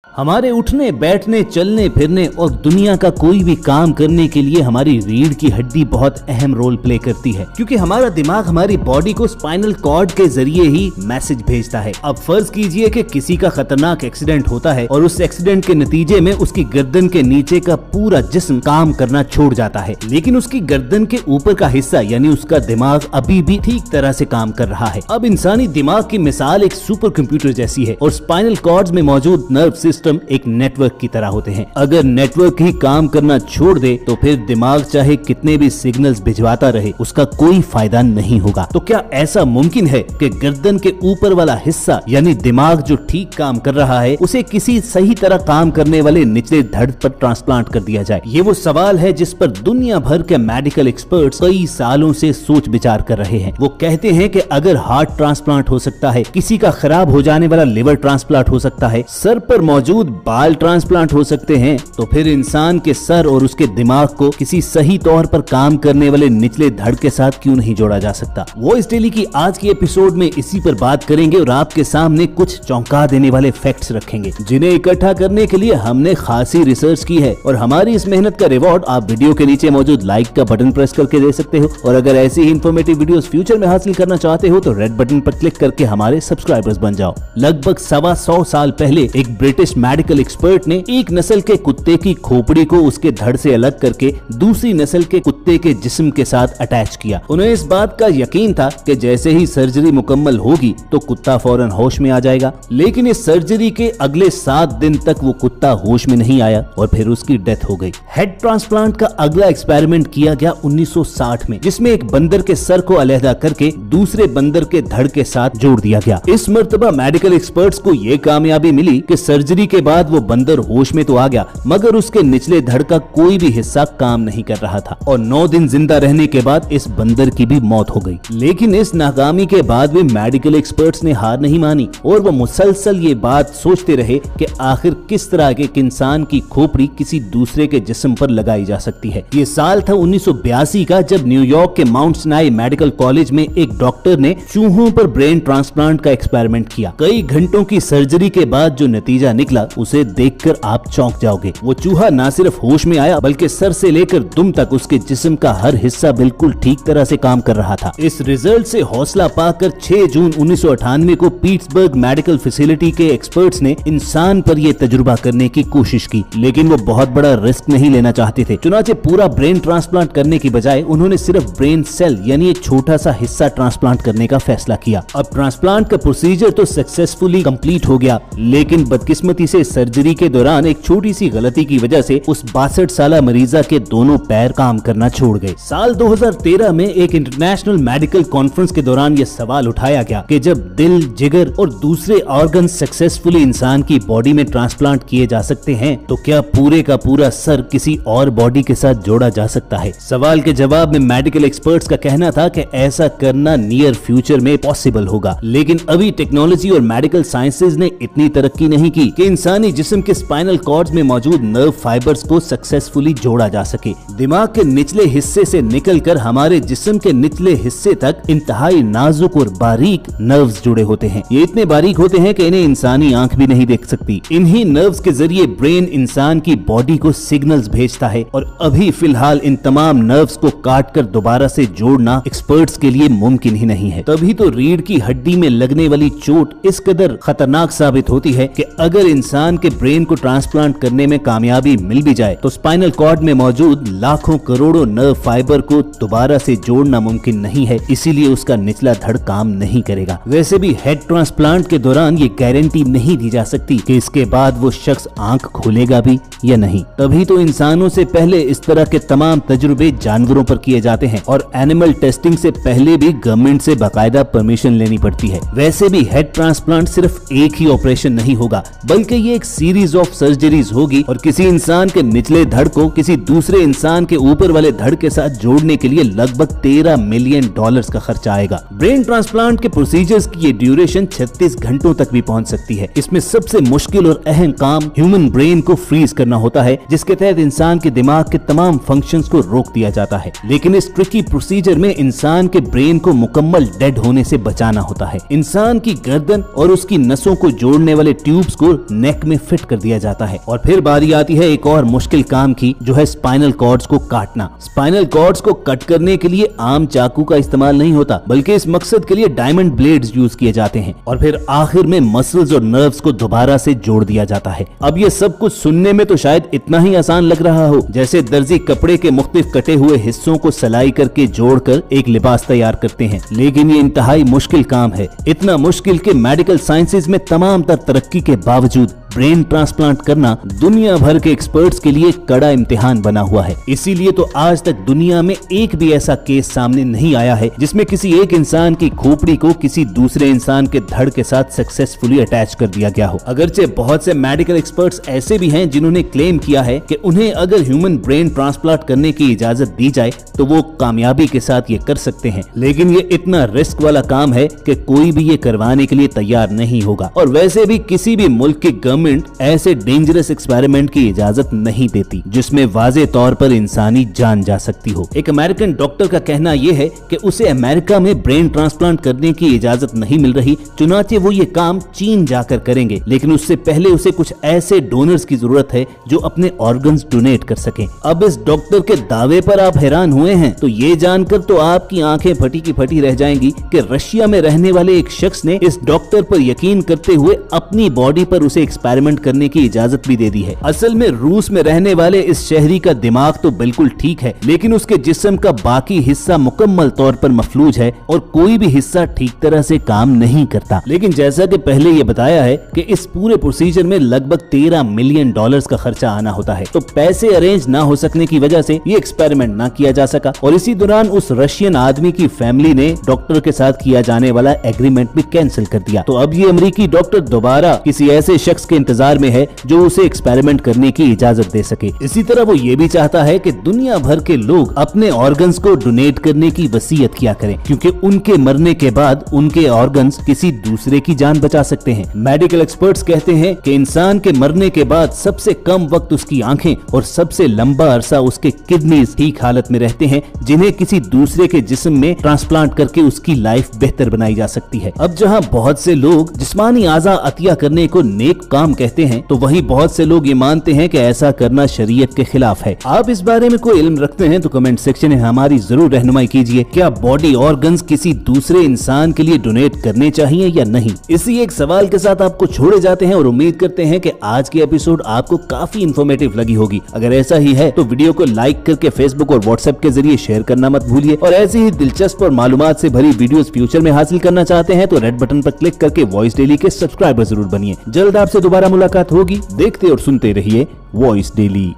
हमारे उठने, बैठने, चलने फिरने और दुनिया का कोई भी काम करने के लिए हमारी रीढ़ की हड्डी बहुत अहम रोल प्ले करती है, क्योंकि हमारा दिमाग हमारी बॉडी को स्पाइनल कॉर्ड के जरिए ही मैसेज भेजता है। अब फर्ज कीजिए कि किसी का खतरनाक एक्सीडेंट होता है और उस एक्सीडेंट के नतीजे में उसकी गर्दन के नीचे का पूरा जिस्म काम करना छोड़ जाता है, लेकिन उसकी गर्दन के ऊपर का हिस्सा यानी उसका दिमाग अभी भी ठीक तरह से काम कर रहा है। अब इंसानी दिमाग की मिसाल एक सुपर कंप्यूटर जैसी है और स्पाइनल कॉर्ड्स में मौजूद नर्व सिस्टम एक नेटवर्क की तरह होते हैं। अगर नेटवर्क ही काम करना छोड़ दे तो फिर दिमाग चाहे कितने भी सिग्नल्स भिजवाता रहे उसका कोई फायदा नहीं होगा। तो क्या ऐसा मुमकिन है कि गर्दन के ऊपर वाला हिस्सा यानी दिमाग जो ठीक काम कर रहा है उसे किसी सही तरह काम करने वाले निचले धड़ पर ट्रांसप्लांट कर दिया जाए? ये वो सवाल है जिस पर दुनिया भर के मेडिकल एक्सपर्ट्स कई सालों से सोच विचार कर रहे हैं। वो कहते हैं कि अगर हार्ट ट्रांसप्लांट हो सकता है, किसी का खराब हो जाने वाला लिवर ट्रांसप्लांट हो सकता है, सर पर मौजूद बाल ट्रांसप्लांट हो सकते हैं, तो फिर इंसान के सर और उसके दिमाग को किसी सही तौर पर काम करने वाले निचले धड़ के साथ क्यों नहीं जोड़ा जा सकता? वॉइस डेली की आज की एपिसोड में इसी पर बात करेंगे और आपके सामने कुछ चौंका देने वाले फैक्ट्स रखेंगे, जिन्हें इकट्ठा करने के लिए हमने खासी रिसर्च की है। और हमारी इस मेहनत का रिवॉर्ड आप वीडियो के नीचे मौजूद लाइक का बटन प्रेस करके दे सकते हो। और अगर ऐसी ही इंफॉर्मेटिव वीडियोस फ्यूचर में हासिल करना चाहते हो तो रेड बटन पर क्लिक करके हमारे सब्सक्राइबर्स बन जाओ। लगभग 125 साल पहले एक ब्रिटिश मेडिकल एक्सपर्ट ने एक नस्ल के कुत्ते की खोपड़ी को उसके धड़ से अलग करके दूसरी नस्ल के कुत्ते के जिस्म के साथ अटैच किया। उन्हें इस बात का यकीन था कि जैसे ही सर्जरी मुकम्मल होगी तो कुत्ता फौरन होश में आ जाएगा, लेकिन इस सर्जरी के अगले 7 दिन तक वो कुत्ता होश में नहीं आया और फिर उसकी डेथ हो गई। हेड ट्रांसप्लांट का अगला एक्सपेरिमेंट किया गया 1960 में, जिसमें एक बंदर के सर को अलहदा करके दूसरे बंदर के धड़ के साथ जोड़ दिया गया। इस मर्तबा मेडिकल एक्सपर्ट्स को ये कामयाबी मिली कि सर्जरी के बाद वो बंदर होश में तो आ गया, मगर उसके निचले धड़ का कोई भी हिस्सा काम नहीं कर रहा था और 9 दिन जिंदा रहने के बाद इस बंदर की भी मौत हो गई। लेकिन इस नाकामी के बाद भी मेडिकल एक्सपर्ट्स ने हार नहीं मानी और वो मुसलसल ये बात सोचते रहे कि आखिर किस तरह के एक इंसान की खोपड़ी किसी दूसरे के जिस्म पर लगाई जा सकती है। ये साल था 1982 का, जब न्यूयॉर्क के माउंट सिनाई मेडिकल कॉलेज में एक डॉक्टर ने चूहों पर ब्रेन ट्रांसप्लांट का एक्सपेरिमेंट किया। कई घंटों की सर्जरी के बाद जो नतीजा निकला उसे देखकर आप चौंक जाओगे। वो चूहा न सिर्फ होश में आया बल्कि सर से लेकर दुम तक उसके जिस्म का हर हिस्सा बिल्कुल ठीक तरह से काम कर रहा था। इस रिजल्ट से हौसला पाकर 6 जून 1998 को पीट्सबर्ग मेडिकल फैसिलिटी के एक्सपर्ट्स ने इंसान पर यह तजुर्बा करने की कोशिश की, लेकिन वो बहुत बड़ा रिस्क नहीं लेना चाहते थे। चुनाचे पूरा ब्रेन ट्रांसप्लांट करने की बजाय उन्होंने सिर्फ ब्रेन सेल यानी एक छोटा सा हिस्सा ट्रांसप्लांट करने का फैसला किया। अब ट्रांसप्लांट का प्रोसीजर तो सक्सेसफुली कंप्लीट हो गया, लेकिन बदकिस्मती से सर्जरी के दौरान एक छोटी सी गलती की वजह से उस 62 साला मरीजा के दोनों पैर काम करना छोड़ गए। साल 2013 में एक इंटरनेशनल मेडिकल कॉन्फ्रेंस के दौरान यह सवाल उठाया गया कि जब दिल, जिगर और दूसरे ऑर्गन सक्सेसफुली इंसान की बॉडी में ट्रांसप्लांट किए जा सकते हैं तो क्या पूरे का पूरा सर किसी और बॉडी के साथ जोड़ा जा सकता है? सवाल के जवाब में मेडिकल एक्सपर्ट्स का कहना था कि ऐसा करना नियर फ्यूचर में पॉसिबल होगा, लेकिन अभी टेक्नोलॉजी और मेडिकल साइंसेज ने इतनी तरक्की नहीं की कि इंसानी जिस्म के स्पाइनल कॉर्ड्स में मौजूद नर्व फाइबर्स को सक्सेसफुली जोड़ा जा सके। दिमाग के निचले हिस्से से निकलकर हमारे जिस्म के निचले हिस्से तक इंतहाई नाजुक और बारीक नर्व्स जुड़े होते हैं। ये इतने बारीक होते हैं कि इन्हें इंसानी आंख भी नहीं देख सकती। इन्हीं नर्व्स के जरिए ब्रेन इंसान की बॉडी को सिग्नल्स भेजता है और अभी फिलहाल इन तमाम नर्व्स को काटकर दोबारा से जोड़ना एक्सपर्ट्स के लिए मुमकिन ही नहीं है। तभी तो रीढ़ की हड्डी में लगने वाली चोट इस कदर खतरनाक साबित होती है कि अगर इंसान के ब्रेन को ट्रांसप्लांट करने में कामयाबी मिल भी जाए तो स्पाइनल कॉर्ड में मौजूद लाखों करोड़ों नर्व फाइबर को दोबारा से जोड़ना मुमकिन नहीं है, इसीलिए उसका निचला धड़ काम नहीं करेगा। वैसे भी हेड ट्रांसप्लांट के दौरान ये गारंटी नहीं दी जा सकती कि इसके बाद वो शख्स आंख खोलेगा भी या नहीं। तभी तो इंसानों से पहले इस तरह के तमाम तजुर्बे जानवरों पर किए जाते हैं और एनिमल टेस्टिंग से पहले भी गवर्नमेंट से बाकायदा परमिशन लेनी पड़ती है। वैसे भी हेड ट्रांसप्लांट सिर्फ एक ही ऑपरेशन नहीं होगा, बल्कि ये एक सीरीज ऑफ सर्जरीज होगी और किसी इंसान के निचले धड़ को किसी दूसरे इंसान के ऊपर वाले धड़ के साथ जोड़ने के लिए लगभग $13 मिलियन का खर्चा आएगा। ब्रेन ट्रांसप्लांट के प्रोसीजर्स की ये ड्यूरेशन 36 घंटों तक भी पहुंच सकती है। इसमें सबसे मुश्किल और अहम काम ह्यूमन ब्रेन को फ्रीज करना होता है, जिसके तहत इंसान के दिमाग के तमाम फंक्शंस को रोक दिया जाता है। लेकिन इस ट्रिकी प्रोसीजर में इंसान के ब्रेन को मुकम्मल डेड होने से बचाना होता है। इंसान की गर्दन और उसकी नसों को जोड़ने वाले ट्यूब्स को नेक में फिट कर दिया जाता है। और फिर बारी आती है एक और मुश्किल काम की, जो है स्पाइनल कॉर्ड्स को काटना। स्पाइनल कॉर्ड्स को कट करने के लिए आम चाकू का इस्तेमाल नहीं होता, बल्कि इस मकसद के लिए डायमंड ब्लेड्स यूज किए जाते हैं और फिर आखिर में मसल्स और नर्व्स को दोबारा से जोड़ दिया जाता है। अब ये सब कुछ सुनने में तो शायद इतना ही आसान लग रहा हो जैसे दर्जी कपड़े के मुख्तलिफ कटे हुए हिस्सों को सिलाई करके जोड़कर एक लिबास तैयार करते हैं, लेकिन ये इंतहाई मुश्किल काम है। इतना मुश्किल कि मेडिकल साइंसेज में तमाम तरक्की के बावजूद ब्रेन ट्रांसप्लांट करना दुनिया भर के एक्सपर्ट्स के लिए कड़ा इम्तिहान बना हुआ है। इसीलिए तो आज तक दुनिया में एक भी ऐसा केस सामने नहीं आया है जिसमें किसी एक इंसान की खोपड़ी को किसी दूसरे इंसान के धड़ के साथ सक्सेसफुली अटैच कर दिया गया हो। अगरचे बहुत से मेडिकल एक्सपर्ट्स ऐसे भी हैं जिन्होंने क्लेम किया है कि उन्हें अगर ह्यूमन ब्रेन ट्रांसप्लांट करने की इजाजत दी जाए तो वो कामयाबी के साथ ये कर सकते हैं, लेकिन ये इतना रिस्क वाला काम है कि कोई भी ये करवाने के लिए तैयार नहीं होगा। और वैसे भी किसी भी मुल्क की गवर्नमेंट ऐसे डेंजरस एक्सपेरिमेंट की इजाजत नहीं देती जिसमें वाज़े तौर पर इंसानी जान जा सकती हो। एक अमेरिकन डॉक्टर का कहना यह है कि उसे अमेरिका में ब्रेन ट्रांसप्लांट करने की इजाजत नहीं मिल रही, चुनाचे वो ये काम चीन जाकर करेंगे, लेकिन उससे पहले उसे कुछ ऐसे डोनर्स की जरूरत है जो अपने ऑर्गन्स डोनेट कर सकें। अब इस डॉक्टर के दावे पर आप हैरान हुए हैं तो ये जानकर तो आपकी आंखें फटी की फटी रह जाएंगी कि रशिया में रहने वाले एक शख्स ने इस डॉक्टर पर यकीन करते हुए अपनी बॉडी पर उसे एक्सपेरिमेंट करने की इजाजत भी दे दी है। असल में रूस में रहने वाले इस शहरी का दिमाग तो बिल्कुल ठीक है, लेकिन उसके जिस्म का बाकी हिस्सा मुकम्मल तौर पर मफलूज है और कोई भी हिस्सा ठीक तरह से काम नहीं करता। लेकिन जैसा कि पहले ये बताया है कि इस पूरे प्रोसीजर में लगभग $13 मिलियन का खर्चा आना होता है, तो पैसे अरेंज ना हो सकने की वजह से ये एक्सपेरिमेंट ना किया जा सका। और इसी दौरान उस रशियन आदमी की फैमिली ने डॉक्टर के साथ किया जाने वाला एग्रीमेंट भी कैंसिल कर दिया। तो अब ये अमेरिकी डॉक्टर दोबारा किसी ऐसे शख्स के इंतजार में है जो उसे एक्सपेरिमेंट करने की इजाजत दे सके। इसी तरह वो ये भी चाहता है कि दुनिया भर के लोग अपने ऑर्गन्स को डोनेट करने की वसीयत किया करें, क्योंकि उनके मरने के बाद उनके ऑर्गन्स किसी दूसरे की जान बचा सकते हैं। मेडिकल एक्सपर्ट्स कहते हैं कि इंसान के मरने के बाद सबसे कम वक्त उसकी आंखें और सबसे लंबा अरसा उसके किडनीज ठीक हालत में रहते हैं, जिन्हें किसी दूसरे के जिस्म में ट्रांसप्लांट करके उसकी लाइफ बेहतर बनाई जा सकती है। अब जहाँ बहुत से लोग जिस्मानी आज़ा अतिया करने को नेक काम कहते हैं, तो वहीं बहुत से लोग ये मानते हैं कि ऐसा करना शरीयत के खिलाफ है। आप इस बारे में कोई इल्म रखते हैं तो कमेंट सेक्शन में हमारी जरूर रहनुमाई कीजिए। क्या बॉडी ऑर्गन्स किसी दूसरे इंसान के लिए डोनेट करने चाहिए या नहीं? इसी एक सवाल के साथ आपको छोड़े जाते हैं और उम्मीद करते हैं कि आज की एपिसोड आपको काफी इंफॉर्मेटिव लगी होगी। अगर ऐसा ही है तो वीडियो को लाइक करके फेसबुक और व्हाट्सएप के जरिए शेयर करना मत भूलिए। और ऐसी ही दिलचस्प और मालूमात से भरी वीडियोस फ्यूचर में हासिल करना चाहते हैं तो रेड बटन पर क्लिक करके वॉइस डेली के सब्सक्राइबर जरूर बनिए। जल्द आपसे दोबारा मुलाकात होगी। देखते और सुनते रहिए वॉइस डेली।